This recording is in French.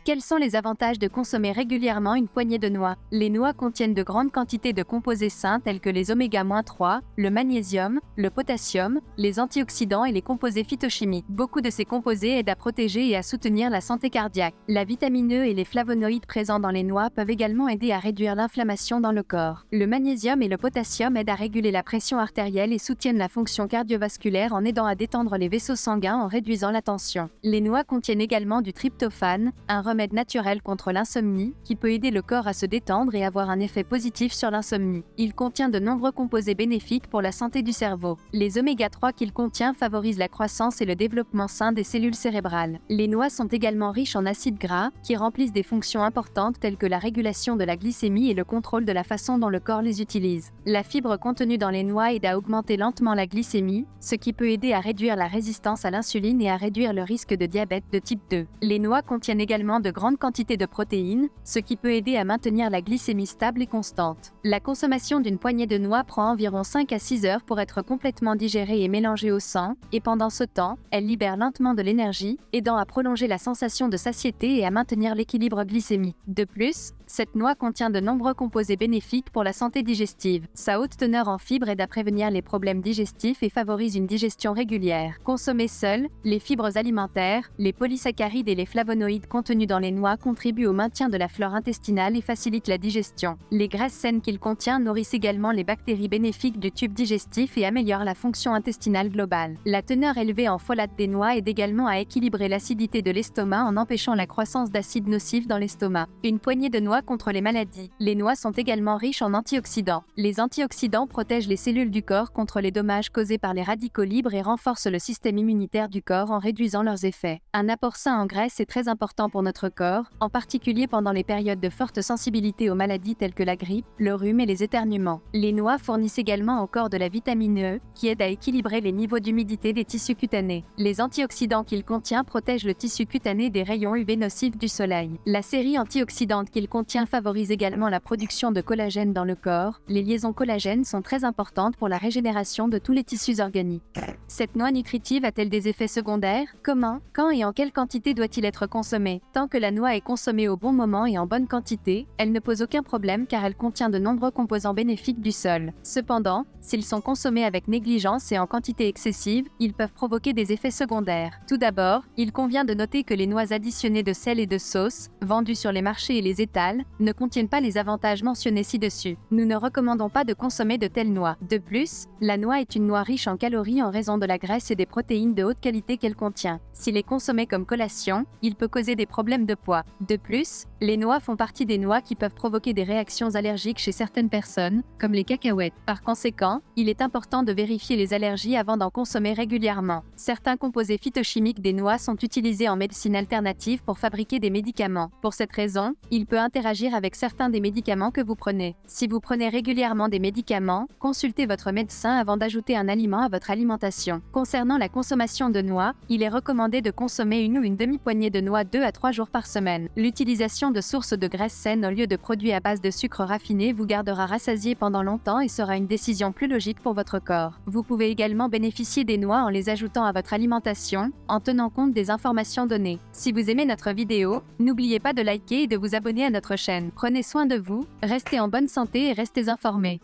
Quels sont les avantages de consommer régulièrement une poignée de noix? Les noix contiennent de grandes quantités de composés sains tels que les oméga-3, le magnésium, le potassium, les antioxydants et les composés phytochimiques. Beaucoup de ces composés aident à protéger et à soutenir la santé cardiaque. La vitamine E et les flavonoïdes présents dans les noix peuvent également aider à réduire l'inflammation dans le corps. Le magnésium et le potassium aident à réguler la pression artérielle et soutiennent la fonction cardiovasculaire en aidant à détendre les vaisseaux sanguins en réduisant la tension. Les noix contiennent également du tryptophane, un remède naturel contre l'insomnie, qui peut aider le corps à se détendre et avoir un effet positif sur l'insomnie. Il contient de nombreux composés bénéfiques pour la santé du cerveau. Les oméga-3 qu'il contient favorisent la croissance et le développement sain des cellules cérébrales. Les noix sont également riches en acides gras, qui remplissent des fonctions importantes telles que la régulation de la glycémie et le contrôle de la façon dont le corps les utilise. La fibre contenue dans les noix aide à augmenter lentement la glycémie, ce qui peut aider à réduire la résistance à l'insuline et à réduire le risque de diabète de type 2. Les noix contiennent également de grandes quantités de protéines, ce qui peut aider à maintenir la glycémie stable et constante. La consommation d'une poignée de noix prend environ 5 à 6 heures pour être complètement digérée et mélangée au sang, et pendant ce temps, elle libère lentement de l'énergie, aidant à prolonger la sensation de satiété et à maintenir l'équilibre glycémique. De plus, cette noix contient de nombreux composés bénéfiques pour la santé digestive. Sa haute teneur en fibres aide à prévenir les problèmes digestifs et favorise une digestion régulière. Consommées seules, les fibres alimentaires, les polysaccharides et les flavonoïdes contenus dans les noix contribuent au maintien de la flore intestinale et facilitent la digestion. Les graisses saines qu'il contient nourrissent également les bactéries bénéfiques du tube digestif et améliorent la fonction intestinale globale. La teneur élevée en folate des noix aide également à équilibrer l'acidité de l'estomac en empêchant la croissance d'acides nocifs dans l'estomac. Une poignée de noix contre les maladies. Les noix sont également riches en antioxydants. Les antioxydants protègent les cellules du corps contre les dommages causés par les radicaux libres et renforcent le système immunitaire du corps en réduisant leurs effets. Un apport sain en graisse est très important pour notre corps, en particulier pendant les périodes de forte sensibilité aux maladies telles que la grippe, le rhume et les éternuements. Les noix fournissent également au corps de la vitamine E, qui aide à équilibrer les niveaux d'humidité des tissus cutanés. Les antioxydants qu'il contient protègent le tissu cutané des rayons UV nocifs du soleil. La série antioxydante qu'il contient favorise également la production de collagène dans le corps. Les liaisons collagène sont très importantes pour la régénération de tous les tissus organiques. Cette noix nutritive a-t-elle des effets secondaires? Comment, quand et en quelle quantité doit-il être consommé? Tant que la noix est consommée au bon moment et en bonne quantité, elle ne pose aucun problème car elle contient de nombreux composants bénéfiques du sol. Cependant, s'ils sont consommés avec négligence et en quantité excessive, ils peuvent provoquer des effets secondaires. Tout d'abord, il convient de noter que les noix additionnées de sel et de sauce, vendues sur les marchés et les étals, ne contiennent pas les avantages mentionnés ci-dessus. Nous ne recommandons pas de consommer de telles noix. De plus, la noix est une noix riche en calories en raison de la graisse et des protéines de haute qualité qu'elle contient. S'il est consommé comme collation, il peut causer des problèmes de poids. De plus, les noix font partie des noix qui peuvent provoquer des réactions allergiques chez certaines personnes, comme les cacahuètes. Par conséquent, il est important de vérifier les allergies avant d'en consommer régulièrement. Certains composés phytochimiques des noix sont utilisés en médecine alternative pour fabriquer des médicaments. Pour cette raison, il peut interagir avec certains des médicaments que vous prenez. Si vous prenez régulièrement des médicaments, consultez votre médecin avant d'ajouter un aliment à votre alimentation. Concernant la consommation de noix, il est recommandé de consommer une ou une demi-poignée de noix 2 à 3 jours par semaine. L'utilisation de sources de graisses saines au lieu de produits à base de sucre raffiné vous gardera rassasié pendant longtemps et sera une décision plus logique pour votre corps. Vous pouvez également bénéficier des noix en les ajoutant à votre alimentation, en tenant compte des informations données. Si vous aimez notre vidéo, n'oubliez pas de liker et de vous abonner à notre chaîne. Prenez soin de vous, restez en bonne santé et restez informés.